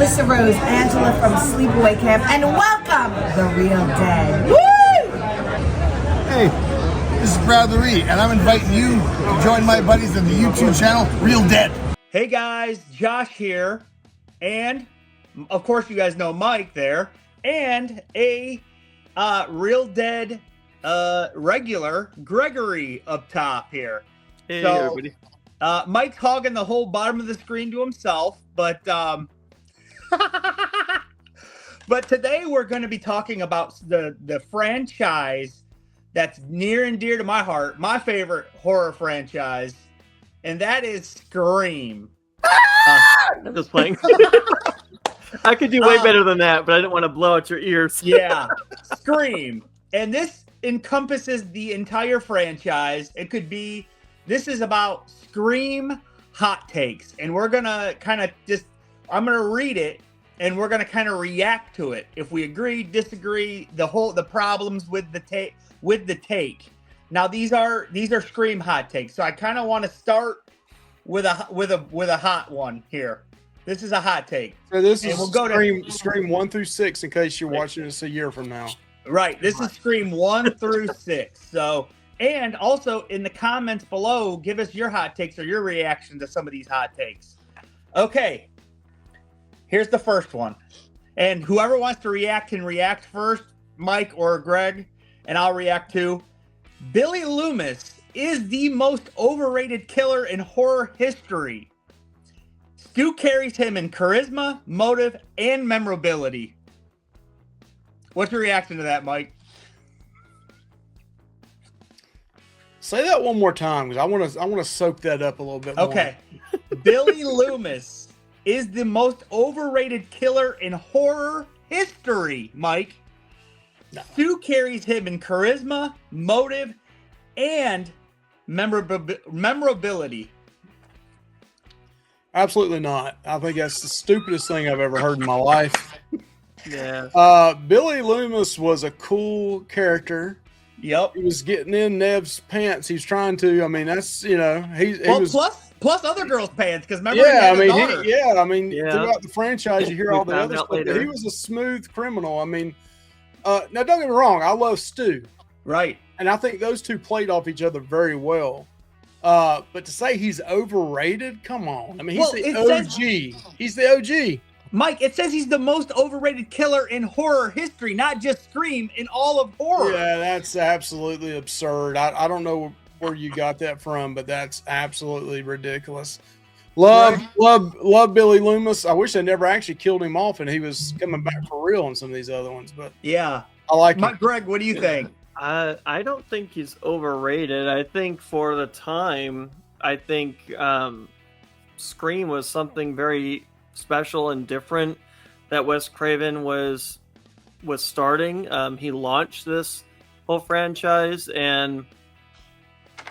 Alyssa Rose, Angela from Sleepaway Camp, and welcome the Real Dead. Woo! Hey, this is Brad Lee, and I'm inviting you to join my buddies on the YouTube channel, Real Dead. Hey guys, Josh here, and of course you guys know Mike there, and a Real Dead regular, Gregory, up top here. Hey, so, everybody. Mike's hogging the whole bottom of the screen to himself, but but today we're going to be talking about the franchise that's near and dear to my heart, my favorite horror franchise, and that is Scream. I'm just playing. I could do way better than that, but I didn't want to blow out your ears. Yeah, Scream. And this encompasses the entire franchise. This is about Scream hot takes. And we're going to I'm going to read it and we're going to kind of react to it. If we agree, disagree, the problems with the take. Now these are Scream hot takes. So I kind of want to start with a hot one here. This is a hot take. So this and is we'll go Scream 1 through 6 in case you're watching this a year from now. Right. This is Scream 1 through 6. So, and also in the comments below, give us your hot takes or your reaction to some of these hot takes. Okay. Here's the first one. And whoever wants to react can react first, Mike or Greg, and I'll react too. Billy Loomis is the most overrated killer in horror history. Stu carries him in charisma, motive, and memorability. What's your reaction to that, Mike? Say that one more time because I want to soak that up a little bit more. Okay. Billy Loomis is the most overrated killer in horror history, Mike. No. Stu carries him in charisma, motive, and memorability. Absolutely not. I think that's the stupidest thing I've ever heard in my life. Yeah. Billy Loomis was a cool character. Yep. He was getting in Nev's pants. He's trying to. I mean, that's he was plus other girls' pants because remember. Yeah, Yeah. Throughout the franchise, you hear all the other stuff. But he was a smooth criminal. I mean, now don't get me wrong. I love Stu. Right. And I think those two played off each other very well. But to say he's overrated, come on. I mean, he's the OG. He's the OG. Mike, it says he's the most overrated killer in horror history, not just Scream, in all of horror. Yeah, that's absolutely absurd. I don't know where you got that from, but that's absolutely ridiculous. Love Billy Loomis. I wish they never actually killed him off and he was coming back for real in some of these other ones. But yeah, I like Mike, him. Greg, what do you think? I don't think he's overrated. I think for the time, Scream was something very special and different that Wes Craven was starting. He launched this whole franchise, and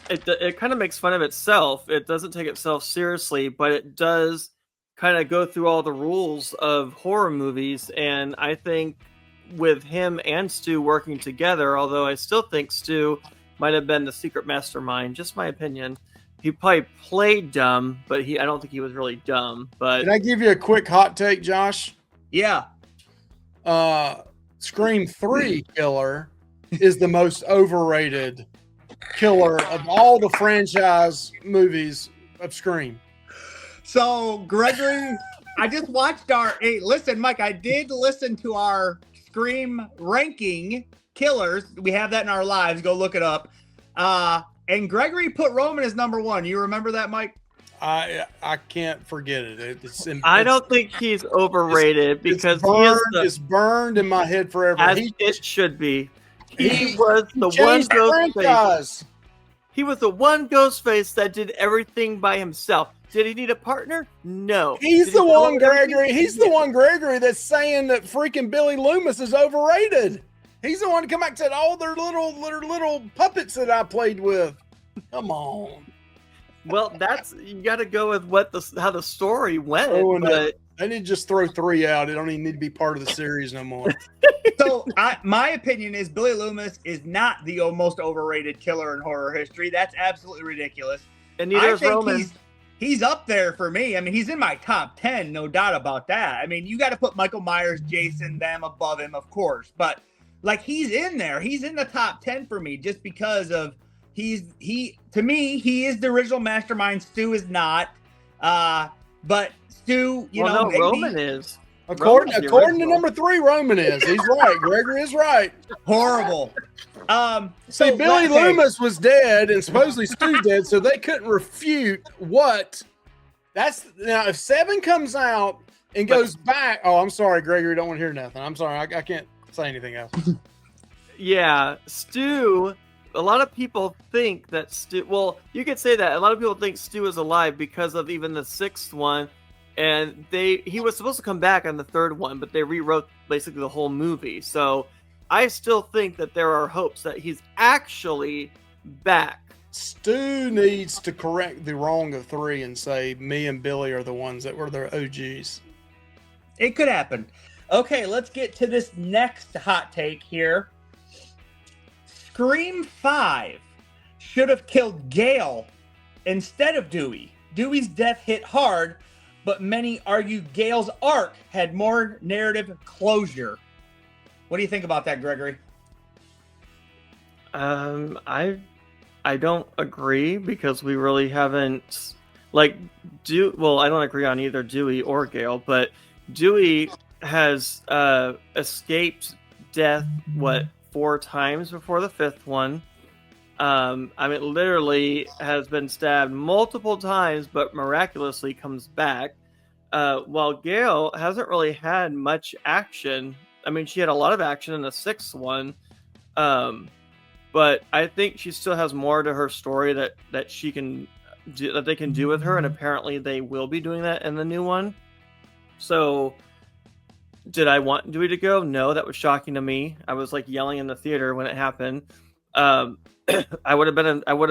it kind of makes fun of itself. It doesn't take itself seriously, but it does kind of go through all the rules of horror movies. And I think with him and Stu working together, although I still think Stu might have been the secret mastermind, just my opinion. He probably played dumb, but I don't think he was really dumb. But Can I give you a quick hot take, Josh? Yeah. Scream 3 killer is the most overrated killer of all the franchise movies of Scream. So, Gregory, I just watched hey, listen, Mike, I did listen to our Scream ranking killers. We have that in our lives. Go look it up. And Gregory put Roman as number 1. You remember that, Mike? I can't forget it. I don't think he's overrated because it's burned in my head forever. As it should be. He was the one Ghostface. He was the one Ghostface that did everything by himself. Did he need a partner? No. He's the one, Gregory. He's the one, Gregory, that's saying that freaking Billy Loomis is overrated. He's the one to come back and said, "Oh, they're little puppets that I played with." Come on. Well, you got to go with how the story went. They need to just throw 3 out. It don't even need to be part of the series no more. So, my opinion is Billy Loomis is not the most overrated killer in horror history. That's absolutely ridiculous. And neither is Roman. he's up there for me. I mean, he's in my top 10, no doubt about that. I mean, you got to put Michael Myers, Jason, them above him, of course. But like, he's in there. He's in the top 10 for me just because of to me, he is the original mastermind. Stu is not. But Stu, No, Roman is. According to number 3, Roman is. He's right. Gregory is right. Horrible. See, Billy Loomis was dead, and supposedly Stu's dead, so they couldn't refute what. Now, if 7 comes out and goes back. Oh, I'm sorry, Gregory. Don't want to hear nothing. I'm sorry. I can't say anything else. Yeah, Stu. A lot of people think that Stu. Well, you could say that. A lot of people think Stu is alive because of even the 6th one. And he was supposed to come back on the 3rd one, but they rewrote basically the whole movie. So I still think that there are hopes that he's actually back. Stu needs to correct the wrong of 3 and say me and Billy are the ones that were their OGs. It could happen. Okay, let's get to this next hot take here. Scream 5 should have killed Gale instead of Dewey. Dewey's death hit hard, but many argue Gale's arc had more narrative closure. What do you think about that, Gregory? I don't agree because we really haven't I don't agree on either Dewey or Gale, but Dewey has escaped death 4 times before the 5th one. Literally has been stabbed multiple times, but miraculously comes back. While Gale hasn't really had much action. I mean, she had a lot of action in the 6th one. But I think she still has more to her story that she can do, that they can do with her, and apparently they will be doing that in the new one. So, did I want Dewey to go? No, that was shocking to me. I was like yelling in the theater when it happened. I would have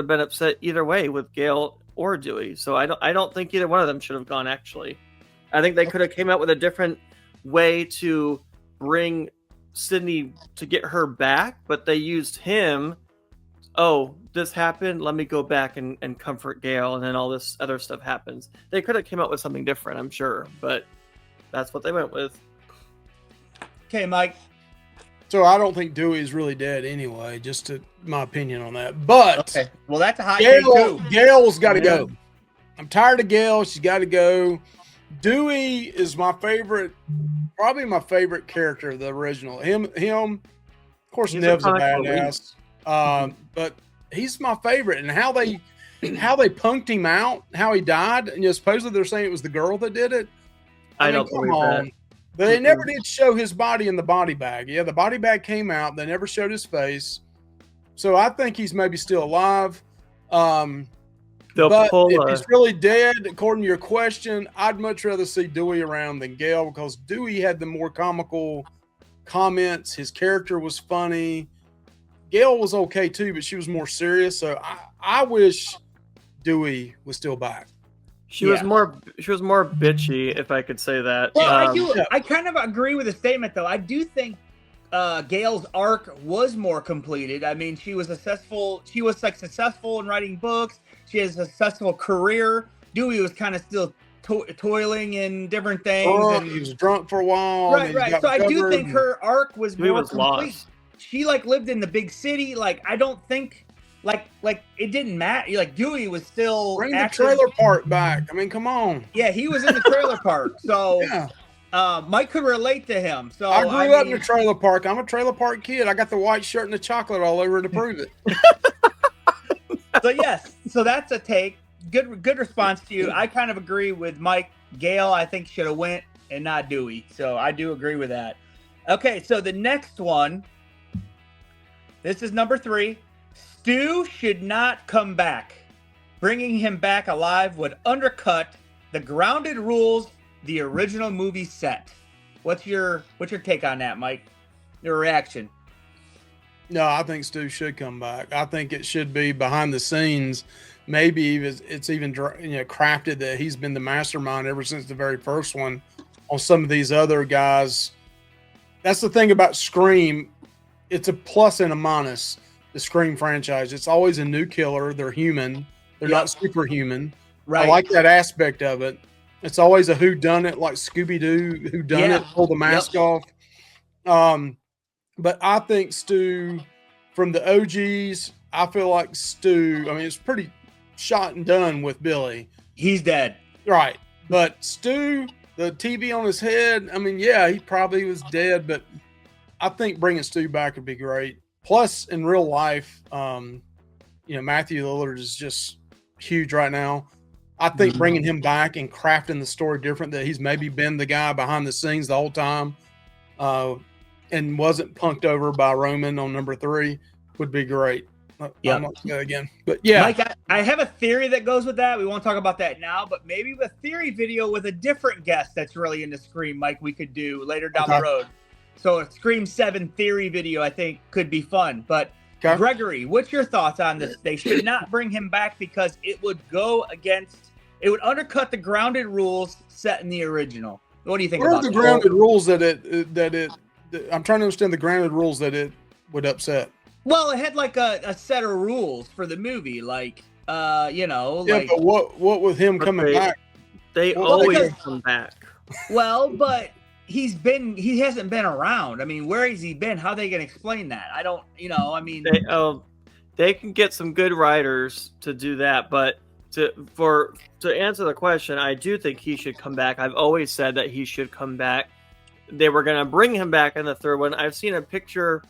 been upset either way with Gale or Dewey. So I don't think either one of them should have gone. Actually, I think they could have came out with a different way to bring Sydney to get her back, but they used him. Oh, this happened. Let me go back and comfort Gale, and then all this other stuff happens. They could have came out with something different, I'm sure, but that's what they went with. Okay, Mike. So I don't think Dewey is really dead anyway, just my opinion on that. But okay, well, that's a hot take too. Gale's got to go. I'm tired of Gale. She's got to go. Dewey is my favorite, probably my favorite character of the original. Him. Of course, Nev's a badass, but he's my favorite. And how they punked him out, how he died, and supposedly they're saying it was the girl that did it. I don't believe that. They never did show his body in the body bag. Yeah, the body bag came out. They never showed his face. So I think he's maybe still alive. But if he's really dead, according to your question, I'd much rather see Dewey around than Gale because Dewey had the more comical comments. His character was funny. Gale was okay too, but she was more serious. So I wish Dewey was still back. She was more bitchy, if I could say that. Well, I kind of agree with the statement, though. I do think Gale's arc was more completed. I mean, she was successful. She was successful in writing books. She has a successful career. Dewey was kind of still toiling in different things. He was drunk for a while. Right. So I do think her arc was more complete. Lost. She lived in the big city. I don't think. It didn't matter. Dewey was still bring the trailer park back. I mean, come on. Yeah, he was in the trailer park. So Mike could relate to him. So I grew up in the trailer park. I'm a trailer park kid. I got the white shirt and the chocolate all over to prove it. So yes, so that's a take. Good response to you. I kind of agree with Mike. Gale, I think, should have went and not Dewey. So I do agree with that. Okay, so the next one. This is number 3. Stu should not come back. Bringing him back alive would undercut the grounded rules the original movie set. What's your take on that, Mike? Your reaction? No, I think Stu should come back. I think it should be behind the scenes. Maybe it's even crafted that he's been the mastermind ever since the very first one on some of these other guys. That's the thing about Scream. It's a plus and a minus. The Scream franchise. It's always a new killer. They're human. They're not superhuman. Right. I like that aspect of it. It's always a who done it, like Scooby Doo, who done Yeah. it, pull the mask off. But I think Stu, from the OGs, I feel like Stu. I mean, it's pretty shot and done with Billy, He's dead. right? But Stu, the TV on his head. I mean, yeah, he probably was dead, but I think bringing Stu back would be great. Plus, in real life, Matthew Lillard is just huge right now. I think bringing him back and crafting the story different, that he's maybe been the guy behind the scenes the whole time, and wasn't punked over by Roman on number 3 would be great. Yep. I'm not gonna again, but yeah, Mike, I have a theory that goes with that. We won't talk about that now, but maybe a theory video with a different guest that's really into Scream, Mike, we could do later down the road. So a Scream 7 theory video, I think, could be fun. But Gregory, what's your thoughts on this? They should not bring him back because it would undercut the grounded rules set in the original. What do you think Where about are the that? grounded rules that I'm trying to understand the grounded rules that it would upset? Well, it had like a set of rules for the movie, like like but what with him coming back? They always come back. Well, but he hasn't been around. I mean, where has he been? How are they gonna explain that? I don't, they can get some good writers to do that, but to answer the question, I do think he should come back. I've always said that he should come back. They were gonna bring him back in the third one. I've seen a picture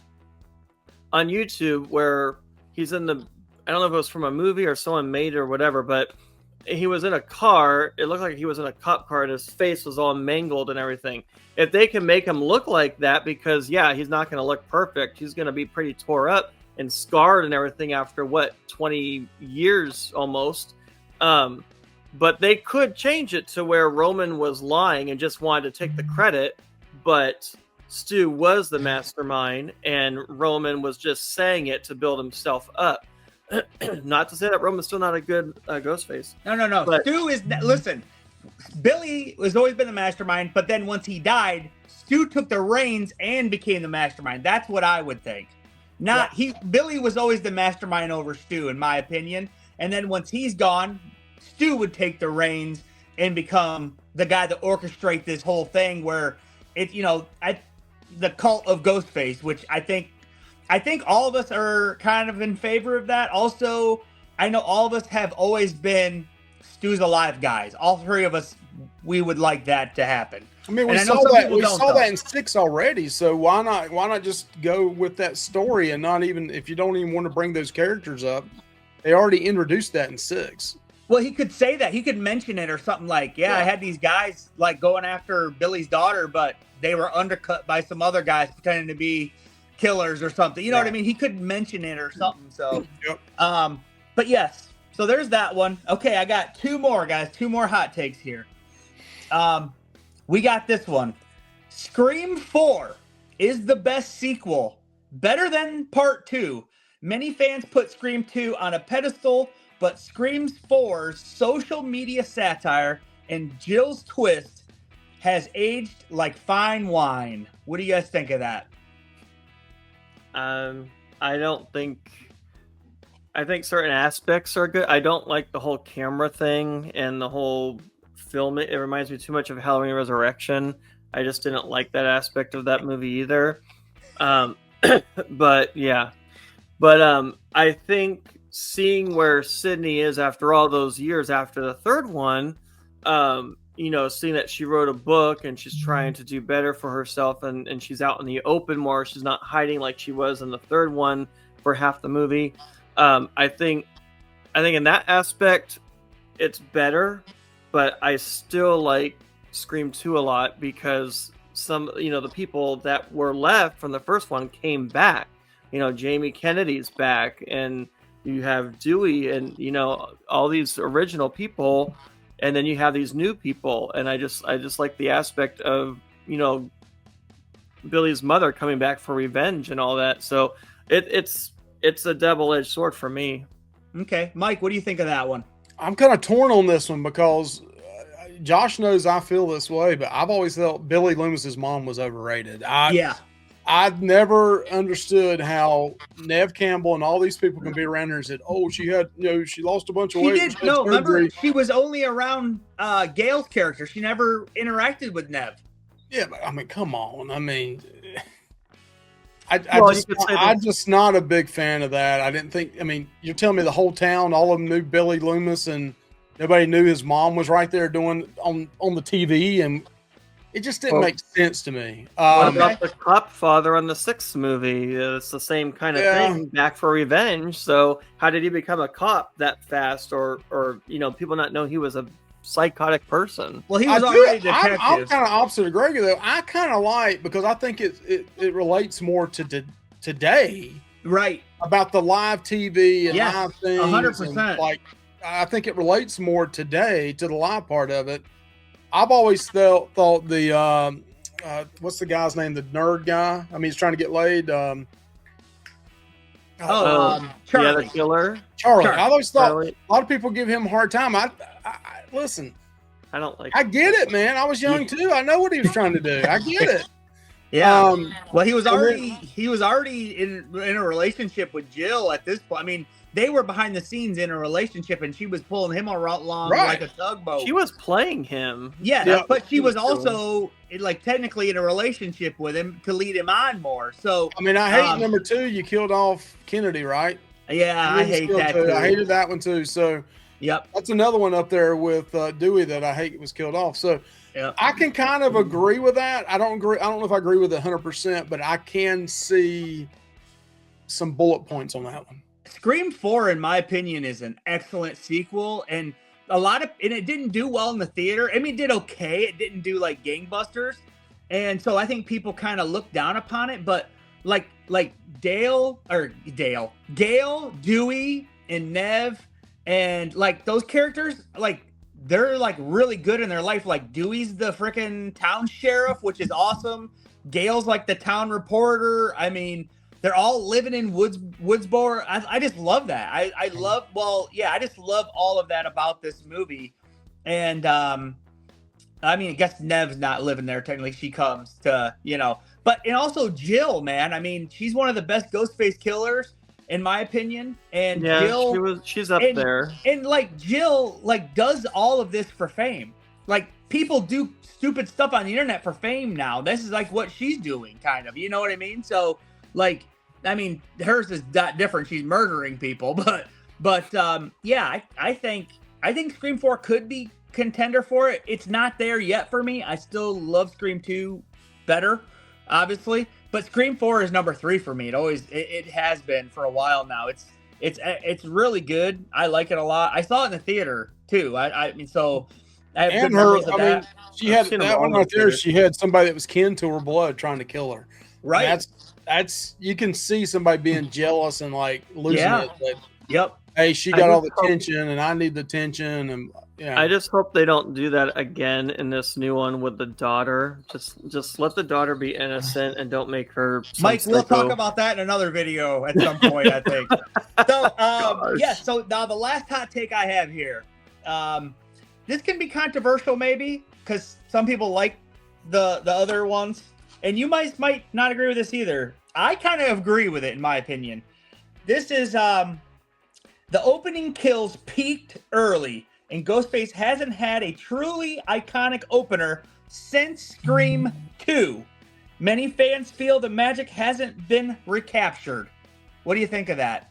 on YouTube where he's I don't know if it was from a movie or someone made it or whatever, but he was in a car. It looked like he was in a cop car and his face was all mangled and everything. If they can make him look like that, because he's not going to look perfect. He's going to be pretty tore up and scarred and everything after 20 years almost. But they could change it to where Roman was lying and just wanted to take the credit, but Stu was the mastermind and Roman was just saying it to build himself up. Not to say that Roman's still not a good Ghostface. No. But Stu is, listen, Billy has always been the mastermind, but then once he died, Stu took the reins and became the mastermind. That's what I would think. Billy was always the mastermind over Stu, in my opinion. And then once he's gone, Stu would take the reins and become the guy to orchestrate this whole thing where the cult of Ghostface, which I think all of us are kind of in favor of that. Also, I know all of us have always been Stu's alive guys. All 3 of us, we would like that to happen. I mean, we saw that in 6 already. So why not just go with that story and not even, if you don't even want to bring those characters up, they already introduced that in 6. Well, he could say that. He could mention it or something like, I had these guys like going after Billy's daughter, but they were undercut by some other guys pretending to be killers or something. You know what I mean? He could mention it or something. So, but yes. So there's that one. Okay, I got 2 more, guys. 2 more hot takes here. We got this one. Scream 4 is the best sequel. Better than Part 2. Many fans put Scream 2 on a pedestal, but Scream 4's social media satire and Jill's twist has aged like fine wine. What do you guys think of that? I think certain aspects are good. I don't like the whole camera thing and the whole filming. It reminds me too much of Halloween Resurrection. I just didn't like that aspect of that movie either. But I think seeing where Sydney is after all those years after the third one, seeing that she wrote a book and she's trying to do better for herself and she's out in the open more. She's not hiding like she was in the third one for half the movie. I think in that aspect, it's better, but I still like Scream 2 a lot because the people that were left from the first one came back. Jamie Kennedy's back and you have Dewey and, all these original people. And then you have these new people, and I just like the aspect of Billy's mother coming back for revenge and all that. So it's a double-edged sword for me. Okay, Mike, what do you think of that one? I'm kind of torn on this one because Josh knows I feel this way, but I've always felt Billy Loomis's mom was overrated. I've never understood how Nev Campbell and all these people can be around her and said, "Oh, she had, she lost a bunch of She weight. did. She had No, remember, surgery." she was only around Gail's character. She never interacted with Nev. Yeah, but I mean, come on. I mean, Well, you could say I'm just not a big fan of that. I didn't think. I mean, you're telling me the whole town, all of them knew Billy Loomis, and nobody knew his mom was right there doing on the TV, and it just didn't make sense to me. What about the cop father on the 6th movie? It's the same kind of thing, back for revenge. So how did he become a cop that fast, or people not know he was a psychotic person? Well, he was already a detective. I'm kind of opposite of Gregor, though. I kind of like, because I think it relates more to today, right? About the live TV and Yes, live things. 100%. Like, I think it relates more today to the live part of it. I've always thought the what's the guy's name? The nerd guy. I mean, he's trying to get laid. Charlie. Yeah, the killer. Charlie. I always thought Charlie. a lot of people give him a hard time. I listen. I don't like. I get it, man. I was young too. I know what he was trying to do. I get it. Yeah. Well, he was already in a relationship with Jill at this point. I mean, they were behind the scenes in a relationship, and she was pulling him along like a tugboat. She was playing him. Yeah, but she was also technically in a relationship with him to lead him on more. So I mean, I hate number 2. You killed off Kennedy, right? Yeah, I hate that too. I hated that one too. So yep, that's another one up there with Dewey that I hate was killed off. So yep. I can kind of agree with that. I don't know if I agree with it 100%, but I can see some bullet points on that one. Scream 4, in my opinion, is an excellent sequel, and it didn't do well in the theater. I mean, it did okay. It didn't do like gangbusters, and so I think people kind of looked down upon it. But like Gail, Dewey, and Nev, and like those characters, like they're like really good in their life. Like Dewey's the freaking town sheriff, which is awesome. Gail's like the town reporter. I mean, they're all living in Woodsboro. I just love that. I just love all of that about this movie. And I mean, I guess Nev's not living there technically. She comes to, and also Jill, man. I mean, she's one of the best Ghostface killers in my opinion. And yeah, Jill, she's up there. And like Jill, like does all of this for fame. Like people do stupid stuff on the internet for fame now. This is like what she's doing, kind of. You know what I mean? So like, I mean, hers is that different. She's murdering people, but yeah, I think Scream 4 could be contender for it. It's not there yet for me. I still love Scream 2 better, obviously, but Scream 4 is number 3 for me. It has been for a while now. It's really good. I like it a lot. I saw it in the theater too. I mean, so I have good memories of that. She had that one right there. She had somebody that was kin to her blood trying to kill her. Right. And that's you can see somebody being jealous and like losing it. But, yep. Hey, she got all the tension, and I need the tension, and yeah. I just hope they don't do that again in this new one with the daughter. Just let the daughter be innocent and don't make her. Mike, we'll talk about that in another video at some point, I think. So, yeah. So now the last hot take I have here. This can be controversial, maybe, because some people like the other ones. And you might not agree with this either. I kind of agree with it, in my opinion. This is the opening kills peaked early, and Ghostface hasn't had a truly iconic opener since Scream 2. Many fans feel the magic hasn't been recaptured. What do you think of that?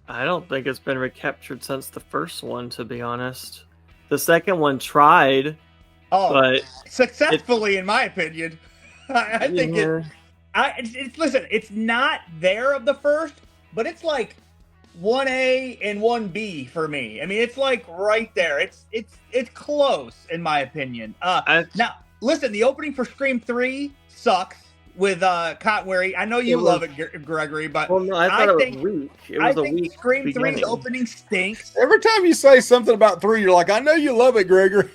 I don't think it's been recaptured since the first one, to be honest. The second one tried, but successfully, in my opinion. I think listen, it's not there of the first, but it's like 1A and 1B for me. I mean, it's like right there. It's close in my opinion. Now, listen, the opening for Scream 3 sucks with Cottonweary. I know you love it, Gregory, but I thought it was weak. I think Scream beginning. 3's opening stinks. Every time you say something about 3, you're like, I know you love it, Gregory.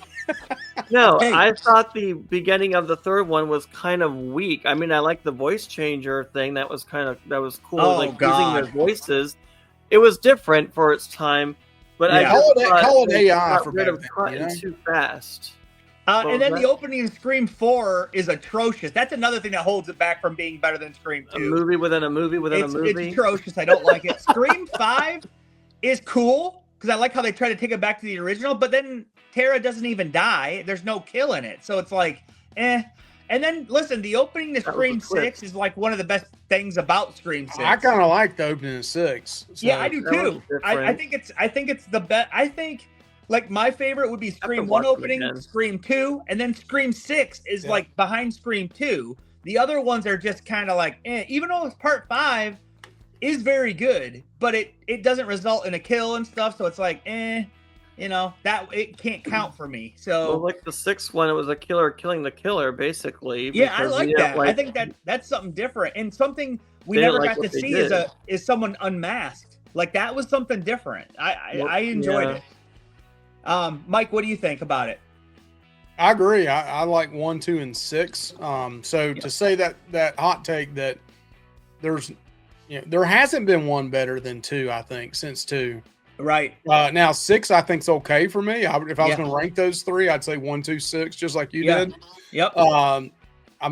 No, hey. I thought the beginning of the third one was kind of weak. I mean, I like the voice changer thing. That was cool. Using their voices. It was different for its time, but I call it AI for rid of Cotton too fast. And then the opening in Scream 4 is atrocious. That's another thing that holds it back from being better than Scream 2. A movie within a movie within a movie. It's atrocious. I don't like it. Scream 5 is cool because I like how they try to take it back to the original, but then Tara doesn't even die. There's no kill in it. So it's like, eh. And then, listen, the opening to Scream 6 is like one of the best things about Scream 6. I kind of like the opening of 6. So. Yeah, I do too. I think it's the best. I think like my favorite would be Scream 1 opening, Scream 2, and then Scream 6 is like behind Scream 2. The other ones are just kind of like, eh. Even though it's part 5 is very good, but it doesn't result in a kill and stuff. So it's like, eh. You know, that it can't count for me. So, well, like the 6th one, it was a killer killing the killer, basically. Yeah, I like that. I think that's something different and something we never got to see is someone unmasked. Like that was something different. I enjoyed it. Mike, what do you think about it? I agree. I like 1, 2, and 6. To say that hot take that there hasn't been one better than 2, I think, since 2. Right. Now 6, I think is okay for me. If I was going to rank those 3, I'd say 1, 2, 6, just like you did. Yep. I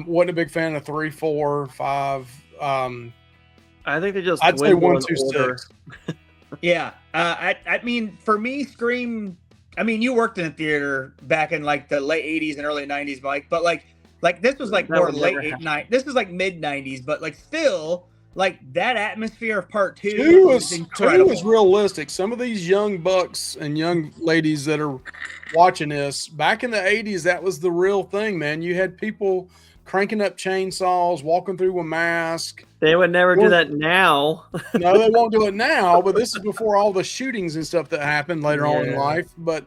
wasn't a big fan of 3, 4, 5. I think they just. I'd say 1, 2, 6. Yeah. I mean, for me, Scream. I mean, you worked in a theater back in like the late '80s and early '90s, Mike. But like this was like more late '90s. This was like mid '90s, but like still. Like that atmosphere of part 2 was incredible. 2 was realistic. Some of these young bucks and young ladies that are watching this, back in the 80s, that was the real thing, man. You had people cranking up chainsaws, walking through a mask. They would never do that now. No, they won't do it now, but this is before all the shootings and stuff that happened later on in life. But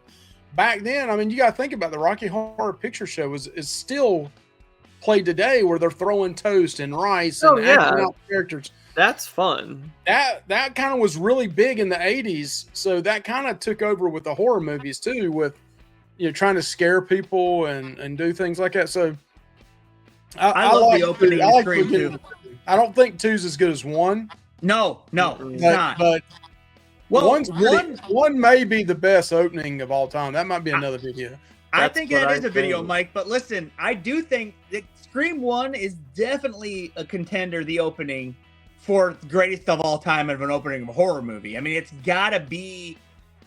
back then, I mean, you got to think about the Rocky Horror Picture Show is still played today where they're throwing toast and rice and acting out characters. That's fun. That kind of was really big in the 80s. So that kind of took over with the horror movies too, with trying to scare people and do things like that. So I love the opening of Scream 2. I don't think 2's as good as 1. No, it's not. But one may be the best opening of all time. That might be another video. I think that is a video, Mike. But listen, I do think that Scream 1 is definitely a contender, the opening, for greatest of all time of an opening of a horror movie. I mean, it's got to be,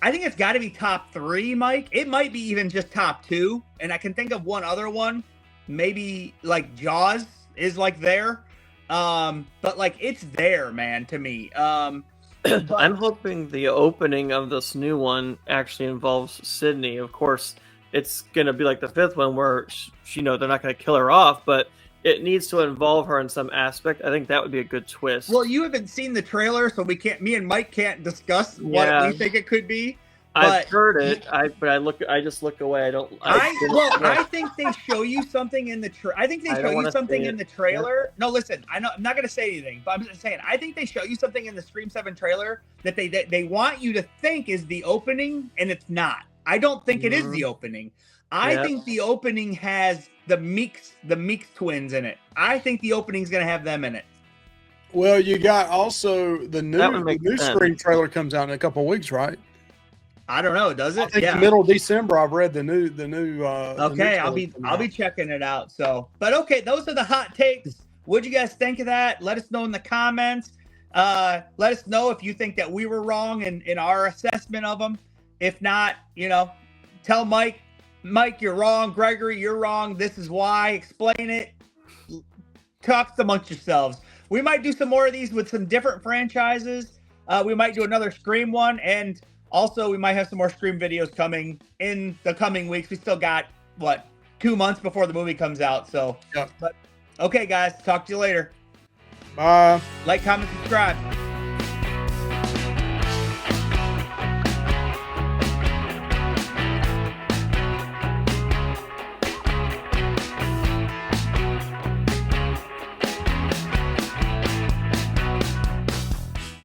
I think it's got to be top 3, Mike. It might be even just top 2. And I can think of one other one. Maybe like Jaws is like there. But like it's there, man, to me. I'm hoping the opening of this new one actually involves Sydney. Of course, it's going to be like the 5th one where, they're not going to kill her off, but it needs to involve her in some aspect. I think that would be a good twist. Well, you haven't seen the trailer, so me and Mike can't discuss what we think it could be. I've heard it, I just look away. I think they show you something in the trailer. I think they show you something in the trailer. Yeah. No, listen, I'm not going to say anything, but I'm just saying, I think they show you something in the Scream 7 trailer that they want you to think is the opening, and it's not. I don't think it is the opening. I think the opening has the Meeks twins in it. I think the opening's going to have them in it. Well, you got also the new Scream trailer comes out in a couple of weeks, right? I don't know. Does it? I think middle of December. I've read the new. Okay, I'll be checking it out. So, but okay, those are the hot takes. What'd you guys think of that? Let us know in the comments. Let us know if you think that we were wrong in our assessment of them. If not, tell Mike, you're wrong. Gregory, you're wrong. This is why. Explain it. Talk amongst yourselves. We might do some more of these with some different franchises. We might do another Scream one. And also, we might have some more Scream videos coming in the coming weeks. We still got, 2 months before the movie comes out. So, But okay, guys. Talk to you later. Bye. Like, comment, subscribe.